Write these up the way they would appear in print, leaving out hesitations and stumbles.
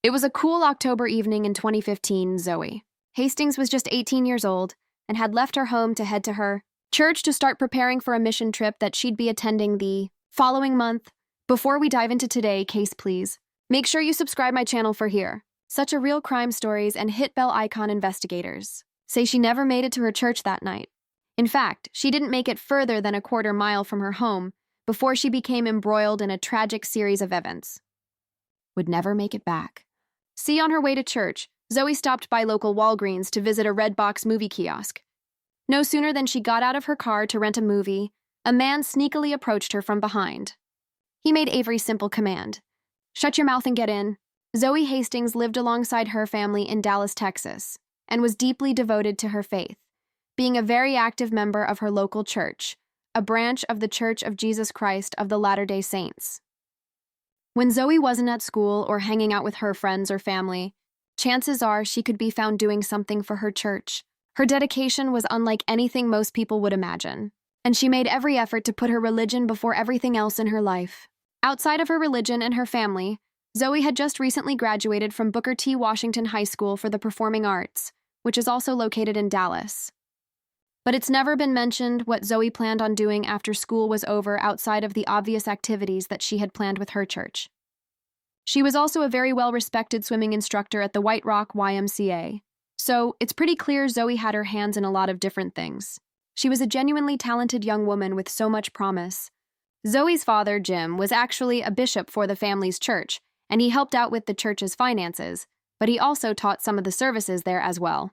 It was a cool October evening in 2015, Zoe. Hastings was just 18 years old and had left her home to head to her church to start preparing for a mission trip that she'd be attending the following month. Before we dive into today's case, please, make sure you subscribe my channel for here. Such a real crime stories and hit bell icon investigators say she never made it to her church that night. In fact, she didn't make it further than a quarter mile from her home before she became embroiled in a tragic series of events. Would never make it back. See, on her way to church, Zoe stopped by local Walgreens to visit a Redbox movie kiosk. No sooner than she got out of her car to rent a movie, a man sneakily approached her from behind. He made Avery's simple command: "Shut your mouth and get in." Zoe Hastings lived alongside her family in Dallas, Texas, and was deeply devoted to her faith, being a very active member of her local church, a branch of the Church of Jesus Christ of the Latter-day Saints. When Zoe wasn't at school or hanging out with her friends or family, chances are she could be found doing something for her church. Her dedication was unlike anything most people would imagine, and she made every effort to put her religion before everything else in her life. Outside of her religion and her family, Zoe had just recently graduated from Booker T. Washington High School for the Performing Arts, which is also located in Dallas. But it's never been mentioned what Zoe planned on doing after school was over outside of the obvious activities that she had planned with her church. She was also a very well-respected swimming instructor at the White Rock YMCA, so it's pretty clear Zoe had her hands in a lot of different things. She was a genuinely talented young woman with so much promise. Zoe's father, Jim, was actually a bishop for the family's church, and he helped out with the church's finances, but he also taught some of the services there as well.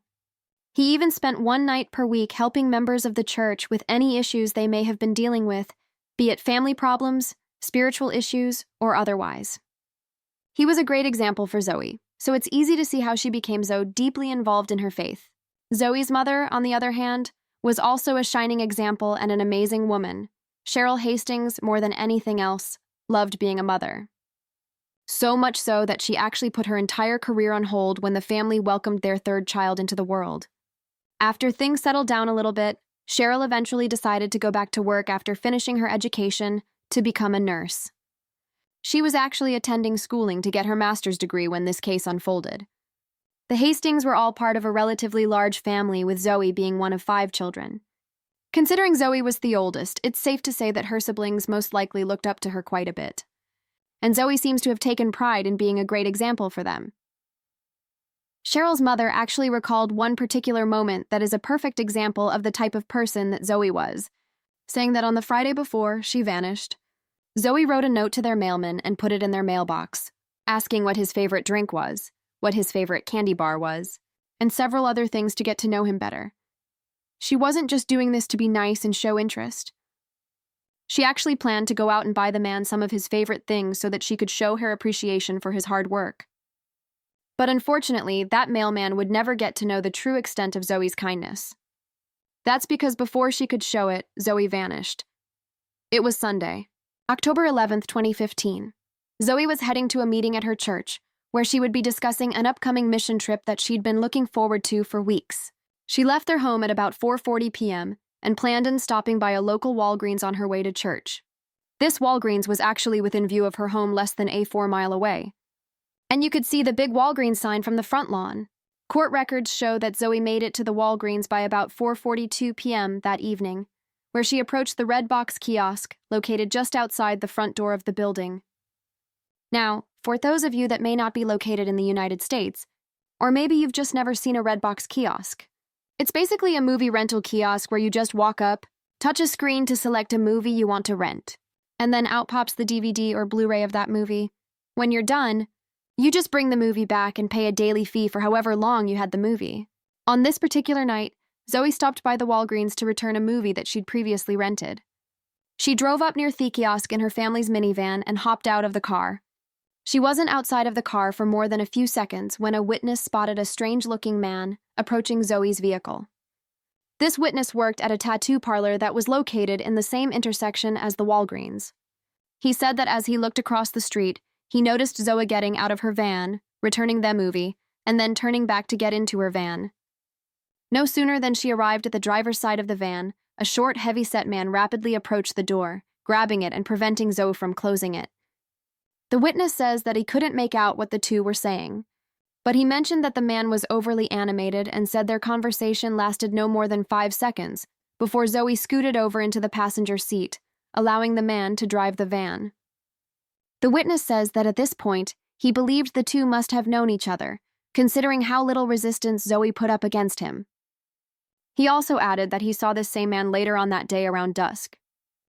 He even spent one night per week helping members of the church with any issues they may have been dealing with, be it family problems, spiritual issues, or otherwise. He was a great example for Zoe, so it's easy to see how she became so deeply involved in her faith. Zoe's mother, on the other hand, was also a shining example and an amazing woman. Cheryl Hastings, more than anything else, loved being a mother. So much so that she actually put her entire career on hold when the family welcomed their third child into the world. After things settled down a little bit, Cheryl eventually decided to go back to work after finishing her education to become a nurse. She was actually attending schooling to get her master's degree when this case unfolded. The Hastings were all part of a relatively large family, with Zoe being one of 5 children. Considering Zoe was the oldest, it's safe to say that her siblings most likely looked up to her quite a bit. And Zoe seems to have taken pride in being a great example for them. Cheryl's mother actually recalled one particular moment that is a perfect example of the type of person that Zoe was, saying that on the Friday before she vanished, Zoe wrote a note to their mailman and put it in their mailbox, asking what his favorite drink was, what his favorite candy bar was, and several other things to get to know him better. She wasn't just doing this to be nice and show interest. She actually planned to go out and buy the man some of his favorite things so that she could show her appreciation for his hard work. But unfortunately, that mailman would never get to know the true extent of Zoe's kindness. That's because before she could show it, Zoe vanished. It was Sunday, October 11th, 2015. Zoe was heading to a meeting at her church, where she would be discussing an upcoming mission trip that she'd been looking forward to for weeks. She left their home at about 4:40 p.m., and planned on stopping by a local Walgreens on her way to church. This Walgreens was actually within view of her home less than a 4-mile away. And you could see the big Walgreens sign from the front lawn. Court records show that Zoe made it to the Walgreens by about 4:42 p.m. that evening, where she approached the Redbox kiosk located just outside the front door of the building. Now, for those of you that may not be located in the United States, or maybe you've just never seen a Redbox kiosk, it's basically a movie rental kiosk where you just walk up, touch a screen to select a movie you want to rent, and then out pops the DVD or Blu-ray of that movie. When you're done, you just bring the movie back and pay a daily fee for however long you had the movie. On this particular night, Zoe stopped by the Walgreens to return a movie that she'd previously rented. She drove up near the kiosk in her family's minivan and hopped out of the car. She wasn't outside of the car for more than a few seconds when a witness spotted a strange-looking man approaching Zoe's vehicle. This witness worked at a tattoo parlor that was located in the same intersection as the Walgreens. He said that as he looked across the street, he noticed Zoe getting out of her van, returning the movie, and then turning back to get into her van. No sooner than she arrived at the driver's side of the van, a short, heavy-set man rapidly approached the door, grabbing it and preventing Zoe from closing it. The witness says that he couldn't make out what the two were saying, but he mentioned that the man was overly animated and said their conversation lasted no more than 5 seconds before Zoe scooted over into the passenger seat, allowing the man to drive the van. The witness says that at this point, he believed the two must have known each other, considering how little resistance Zoe put up against him. He also added that he saw this same man later on that day around dusk.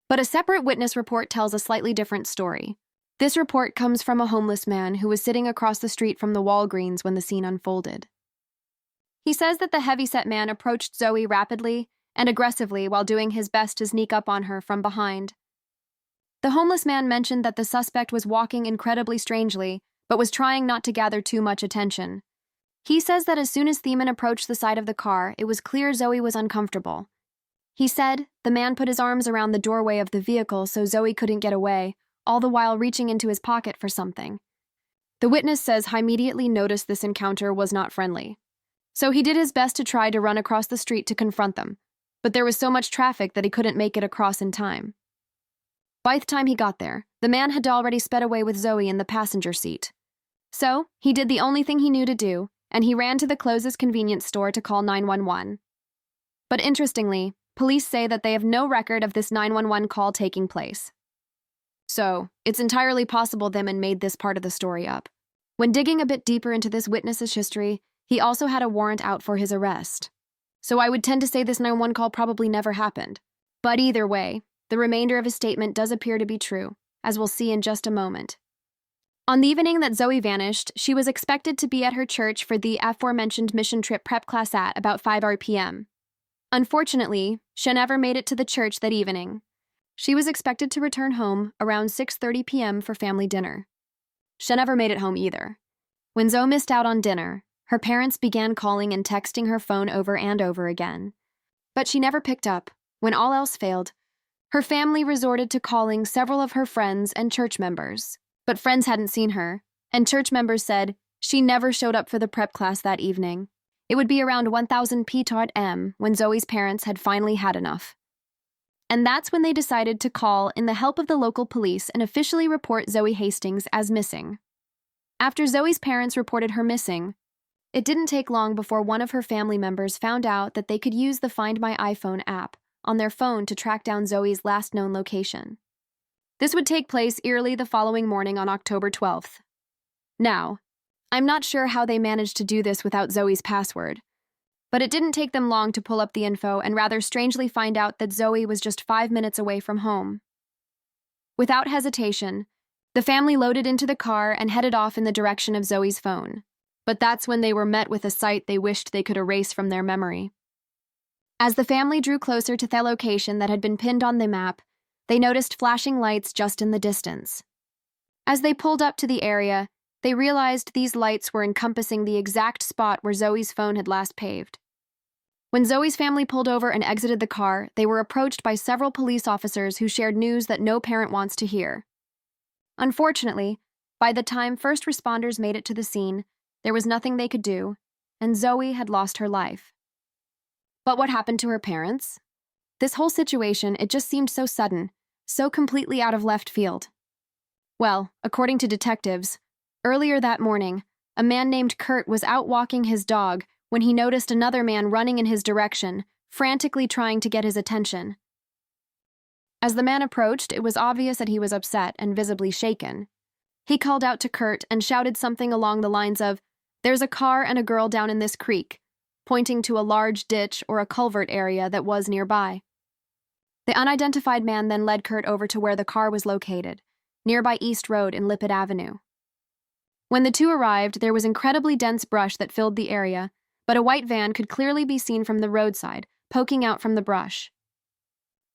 But a separate witness report tells a slightly different story. This report comes from a homeless man who was sitting across the street from the Walgreens when the scene unfolded. He says that the heavyset man approached Zoe rapidly and aggressively while doing his best to sneak up on her from behind. The homeless man mentioned that the suspect was walking incredibly strangely, but was trying not to gather too much attention. He says that as soon as Thiemann approached the side of the car, it was clear Zoe was uncomfortable. He said the man put his arms around the doorway of the vehicle so Zoe couldn't get away, all the while reaching into his pocket for something. The witness says he immediately noticed this encounter was not friendly. So he did his best to try to run across the street to confront them, but there was so much traffic that he couldn't make it across in time. By the time he got there, the man had already sped away with Zoe in the passenger seat. So he did the only thing he knew to do, and he ran to the closest convenience store to call 911. But interestingly, police say that they have no record of this 911 call taking place. So, it's entirely possible Thiemann made this part of the story up. When digging a bit deeper into this witness's history, he also had a warrant out for his arrest. So I would tend to say this 911 call probably never happened. But either way, the remainder of his statement does appear to be true, as we'll see in just a moment. On the evening that Zoe vanished, she was expected to be at her church for the aforementioned mission trip prep class at about 5 p.m. Unfortunately, she never made it to the church that evening. She was expected to return home around 6:30 p.m. for family dinner. She never made it home either. When Zoe missed out on dinner, her parents began calling and texting her phone over and over again. But she never picked up. When all else failed, her family resorted to calling several of her friends and church members. But friends hadn't seen her, and church members said she never showed up for the prep class that evening. It would be around 1000 p.m. when Zoe's parents had finally had enough. And that's when they decided to call in the help of the local police and officially report Zoe Hastings as missing. After Zoe's parents reported her missing, it didn't take long before one of her family members found out that they could use the Find My iPhone app on their phone to track down Zoe's last known location. This would take place early the following morning on October 12th. Now, I'm not sure how they managed to do this without Zoe's password, but it didn't take them long to pull up the info and rather strangely find out that Zoe was just 5 minutes away from home. Without hesitation, the family loaded into the car and headed off in the direction of Zoe's phone. But that's when they were met with a sight they wished they could erase from their memory. As the family drew closer to the location that had been pinned on the map, they noticed flashing lights just in the distance. As they pulled up to the area, they realized these lights were encompassing the exact spot where Zoe's phone had last paved. When Zoe's family pulled over and exited the car, they were approached by several police officers who shared news that no parent wants to hear. Unfortunately, by the time first responders made it to the scene, there was nothing they could do, and Zoe had lost her life. But what happened to her parents? This whole situation, it just seemed so sudden, so completely out of left field. Well, according to detectives, earlier that morning, a man named Kurt was out walking his dog when he noticed another man running in his direction, frantically trying to get his attention. As the man approached, it was obvious that he was upset and visibly shaken. He called out to Kurt and shouted something along the lines of, "There's a car and a girl down in this creek," pointing to a large ditch or a culvert area that was nearby. The unidentified man then led Kurt over to where the car was located, nearby East Road and Lippett Avenue. When the two arrived, there was incredibly dense brush that filled the area, but a white van could clearly be seen from the roadside, poking out from the brush.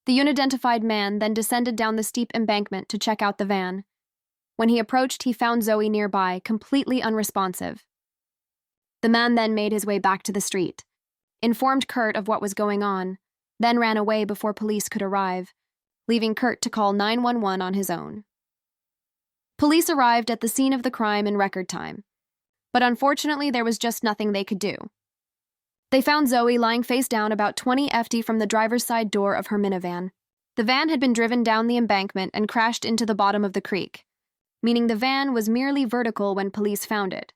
The unidentified man then descended down the steep embankment to check out the van. When he approached, he found Zoe nearby, completely unresponsive. The man then made his way back to the street, informed Kurt of what was going on, then ran away before police could arrive, leaving Kurt to call 911 on his own. Police arrived at the scene of the crime in record time, but unfortunately there was just nothing they could do. They found Zoe lying face down about 20 ft from the driver's side door of her minivan. The van had been driven down the embankment and crashed into the bottom of the creek. meaning the van was merely vertical when police found it.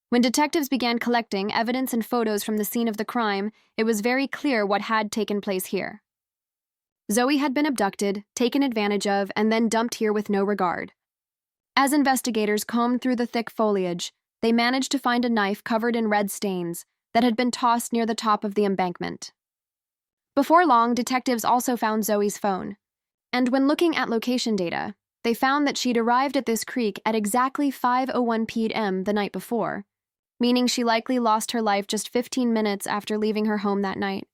When detectives began collecting evidence and photos from the scene of the crime, it was very clear what had taken place here. Zoe had been abducted, taken advantage of, and then dumped here with no regard. As investigators combed through the thick foliage, they managed to find a knife covered in red stains that had been tossed near the top of the embankment. Before long, detectives also found Zoe's phone, and when looking at location data, they found that she'd arrived at this creek at exactly 5:01 p.m. the night before, meaning she likely lost her life just 15 minutes after leaving her home that night.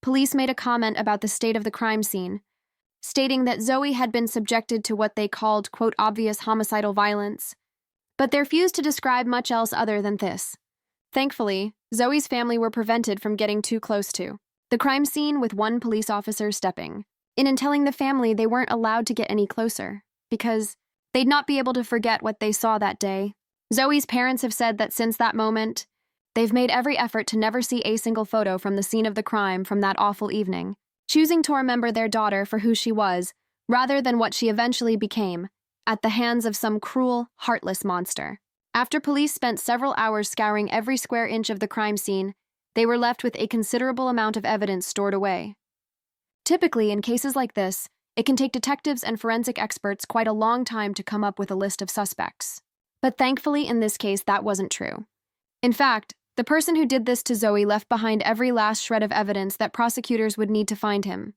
Police made a comment about the state of the crime scene, stating that Zoe had been subjected to what they called, quote, obvious homicidal violence, but they refused to describe much else other than this. Thankfully, Zoe's family were prevented from getting too close to the crime scene, with one police officer stepping in and telling the family they weren't allowed to get any closer because they'd not be able to forget what they saw that day. Zoe's parents have said that since that moment, they've made every effort to never see a single photo from the scene of the crime from that awful evening, choosing to remember their daughter for who she was, rather than what she eventually became, at the hands of some cruel, heartless monster. After police spent several hours scouring every square inch of the crime scene, they were left with a considerable amount of evidence stored away. Typically, in cases like this, it can take detectives and forensic experts quite a long time to come up with a list of suspects. But thankfully, in this case, that wasn't true. In fact, the person who did this to Zoe left behind every last shred of evidence that prosecutors would need to find him.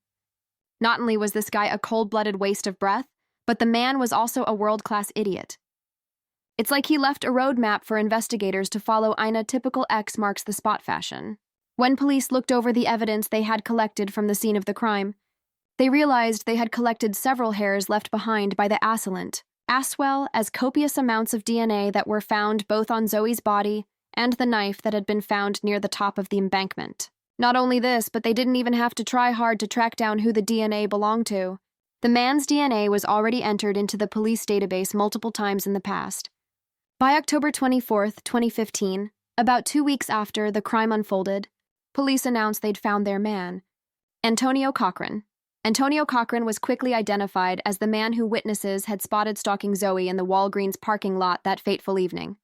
Not only was this guy a cold-blooded waste of breath, but the man was also a world-class idiot. It's like he left a roadmap for investigators to follow in a typical X marks the spot fashion. When police looked over the evidence they had collected from the scene of the crime, they realized they had collected several hairs left behind by the assailant, as well as copious amounts of DNA that were found both on Zoe's body and the knife that had been found near the top of the embankment. Not only this, but they didn't even have to try hard to track down who the DNA belonged to. The man's DNA was already entered into the police database multiple times in the past. By October 24, 2015, about 2 weeks after the crime unfolded, police announced they'd found their man, Antonio Cochran. Antonio Cochran was quickly identified as the man who witnesses had spotted stalking Zoe in the Walgreens parking lot that fateful evening.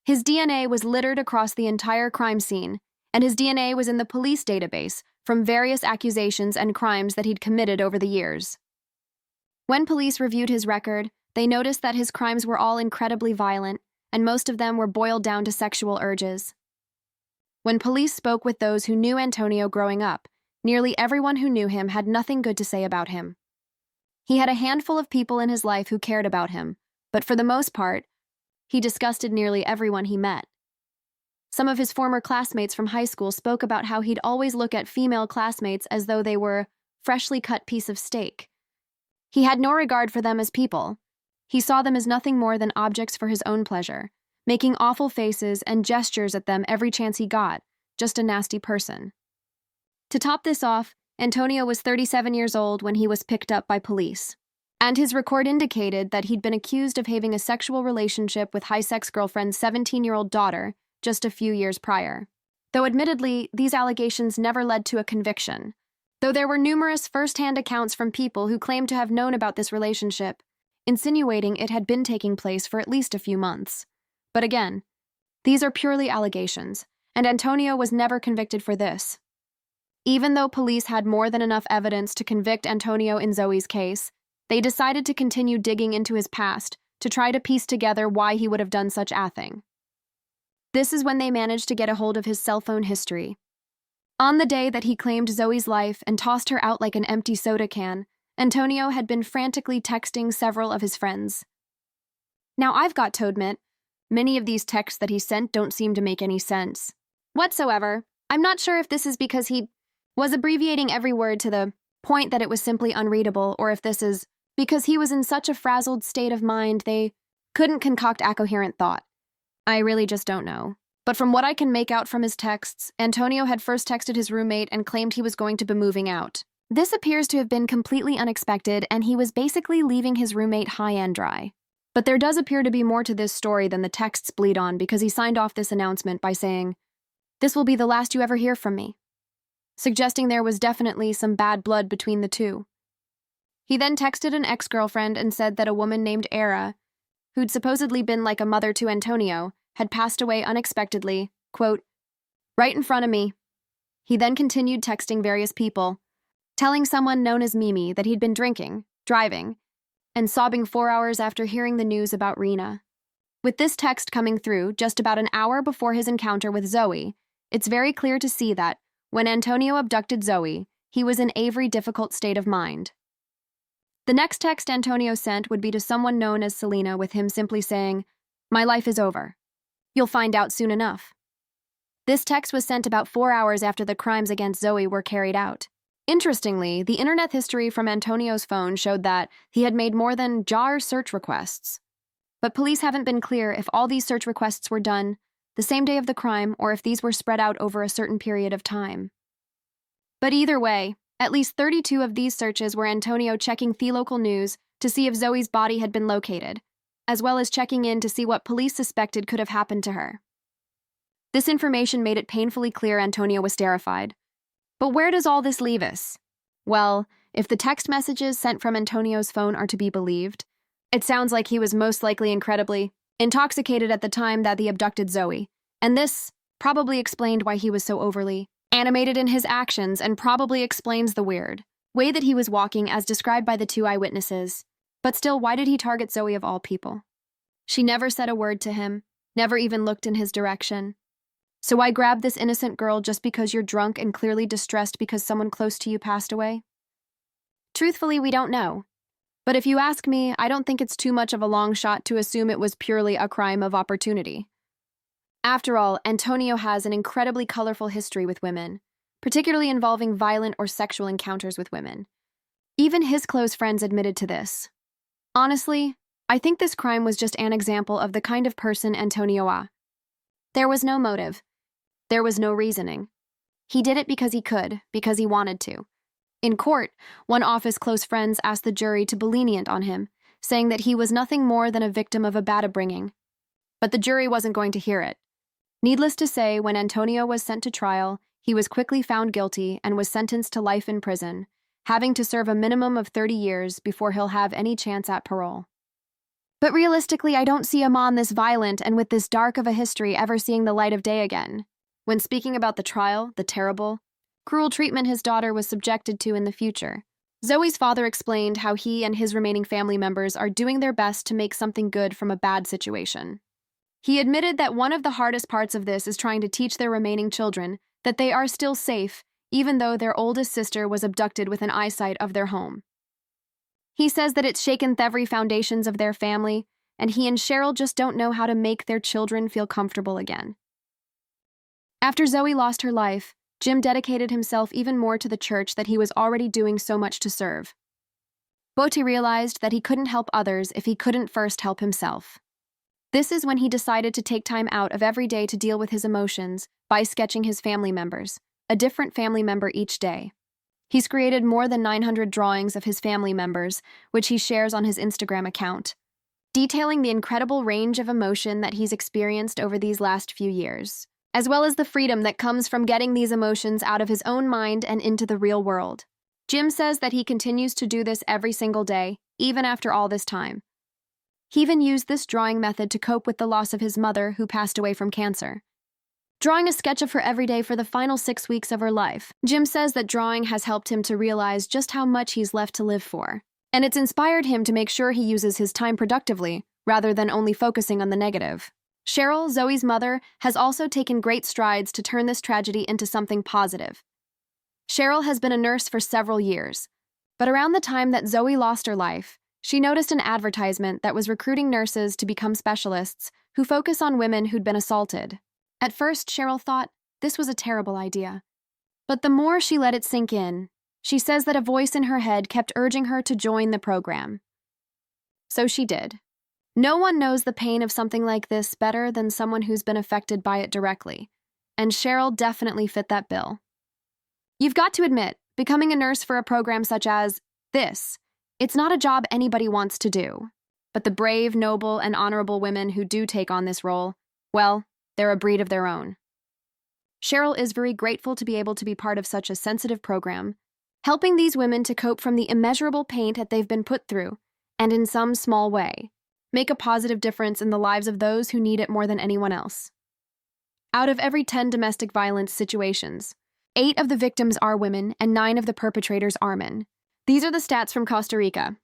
His DNA was littered across the entire crime scene, and his DNA was in the police database from various accusations and crimes that he'd committed over the years. When police reviewed his record, they noticed that his crimes were all incredibly violent, and most of them were boiled down to sexual urges. When police spoke with those who knew Antonio growing up, nearly everyone who knew him had nothing good to say about him. He had a handful of people in his life who cared about him, but for the most part, he disgusted nearly everyone he met. Some of his former classmates from high school spoke about how he'd always look at female classmates as though they were freshly cut piece of steak. He had no regard for them as people. He saw them as nothing more than objects for his own pleasure, making awful faces and gestures at them every chance he got, just a nasty person. To top this off, Antonio was 37 years old when he was picked up by police, and his record indicated that he'd been accused of having a sexual relationship with high-sex girlfriend's 17-year-old daughter just a few years prior. Though admittedly, these allegations never led to a conviction, though there were numerous first-hand accounts from people who claimed to have known about this relationship, insinuating it had been taking place for at least a few months. But again, these are purely allegations, and Antonio was never convicted for this. Even though police had more than enough evidence to convict Antonio in Zoe's case, they decided to continue digging into his past to try to piece together why he would have done such a thing. This is when they managed to get a hold of his cell phone history. On the day that he claimed Zoe's life and tossed her out like an empty soda can, Antonio had been frantically texting several of his friends. Now, I've got to admit, many of these texts that he sent don't seem to make any sense whatsoever. I'm not sure if this is because he was abbreviating every word to the point that it was simply unreadable, or if this is because he was in such a frazzled state of mind they couldn't concoct a coherent thought. I really just don't know. But from what I can make out from his texts, Antonio had first texted his roommate and claimed he was going to be moving out. This appears to have been completely unexpected, and he was basically leaving his roommate high and dry. But there does appear to be more to this story than the texts bleed on, because he signed off this announcement by saying, "This will be the last you ever hear from me," suggesting there was definitely some bad blood between the two. He then texted an ex-girlfriend and said that a woman named Era, who'd supposedly been like a mother to Antonio, had passed away unexpectedly, quote, right in front of me. He then continued texting various people, telling someone known as Mimi that he'd been drinking, driving, and sobbing 4 hours after hearing the news about Rena. With this text coming through just about an hour before his encounter with Zoe, it's very clear to see that, when Antonio abducted Zoe, he was in a very difficult state of mind. The next text Antonio sent would be to someone known as Selena, with him simply saying, "My life is over. You'll find out soon enough." This text was sent about 4 hours after the crimes against Zoe were carried out. Interestingly, the internet history from Antonio's phone showed that he had made more than jar search requests. But police haven't been clear if all these search requests were done the same day of the crime or if these were spread out over a certain period of time. But either way, at least 32 of these searches were Antonio checking the local news to see if Zoe's body had been located, as well as checking in to see what police suspected could have happened to her. This information made it painfully clear Antonio was terrified. But where does all this leave us? Well, if the text messages sent from Antonio's phone are to be believed, it sounds like he was most likely incredibly intoxicated at the time that he abducted Zoe, and this probably explained why he was so overly animated in his actions and probably explains the weird way that he was walking as described by the 2 eyewitnesses. But still, why did he target Zoe of all people? She never said a word to him, never even looked in his direction. So why grab this innocent girl just because you're drunk and clearly distressed because someone close to you passed away? Truthfully, we don't know. But if you ask me, I don't think it's too much of a long shot to assume it was purely a crime of opportunity. After all, Antonio has an incredibly colorful history with women, particularly involving violent or sexual encounters with women. Even his close friends admitted to this. Honestly, I think this crime was just an example of the kind of person Antonio is. There was no motive. There was no reasoning. He did it because he could, because he wanted to. In court, one of his close friends asked the jury to be lenient on him, saying that he was nothing more than a victim of a bad upbringing. But the jury wasn't going to hear it. Needless to say, when Antonio was sent to trial, he was quickly found guilty and was sentenced to life in prison, having to serve a minimum of 30 years before he'll have any chance at parole. But realistically, I don't see a man this violent and with this dark of a history ever seeing the light of day again. When speaking about the trial, the terrible, cruel treatment his daughter was subjected to in the future, Zoe's father explained how he and his remaining family members are doing their best to make something good from a bad situation. He admitted that one of the hardest parts of this is trying to teach their remaining children that they are still safe, even though their oldest sister was abducted within eyesight of their home. He says that it's shaken the very foundations of their family, and he and Cheryl just don't know how to make their children feel comfortable again. After Zoe lost her life, Jim dedicated himself even more to the church that he was already doing so much to serve. But he realized that he couldn't help others if he couldn't first help himself. This is when he decided to take time out of every day to deal with his emotions by sketching his family members, a different family member each day. He's created more than 900 drawings of his family members, which he shares on his Instagram account, detailing the incredible range of emotion that he's experienced over these last few years, as well as the freedom that comes from getting these emotions out of his own mind and into the real world. Jim says that he continues to do this every single day, even after all this time. He even used this drawing method to cope with the loss of his mother, who passed away from cancer. Drawing a sketch of her every day for the final 6 weeks of her life, Jim says that drawing has helped him to realize just how much he's left to live for, and it's inspired him to make sure he uses his time productively, rather than only focusing on the negative. Cheryl, Zoe's mother, has also taken great strides to turn this tragedy into something positive. Cheryl has been a nurse for several years, but around the time that Zoe lost her life, she noticed an advertisement that was recruiting nurses to become specialists who focus on women who'd been assaulted. At first, Cheryl thought this was a terrible idea. But the more she let it sink in, she says that a voice in her head kept urging her to join the program. So she did. No one knows the pain of something like this better than someone who's been affected by it directly, and Cheryl definitely fit that bill. You've got to admit, becoming a nurse for a program such as this, it's not a job anybody wants to do. But the brave, noble, and honorable women who do take on this role, well, they're a breed of their own. Cheryl is very grateful to be able to be part of such a sensitive program, helping these women to cope from the immeasurable pain that they've been put through, and in some small way, make a positive difference in the lives of those who need it more than anyone else. Out of every 10 domestic violence situations, 8 of the victims are women and 9 of the perpetrators are men. These are the stats from Costa Rica.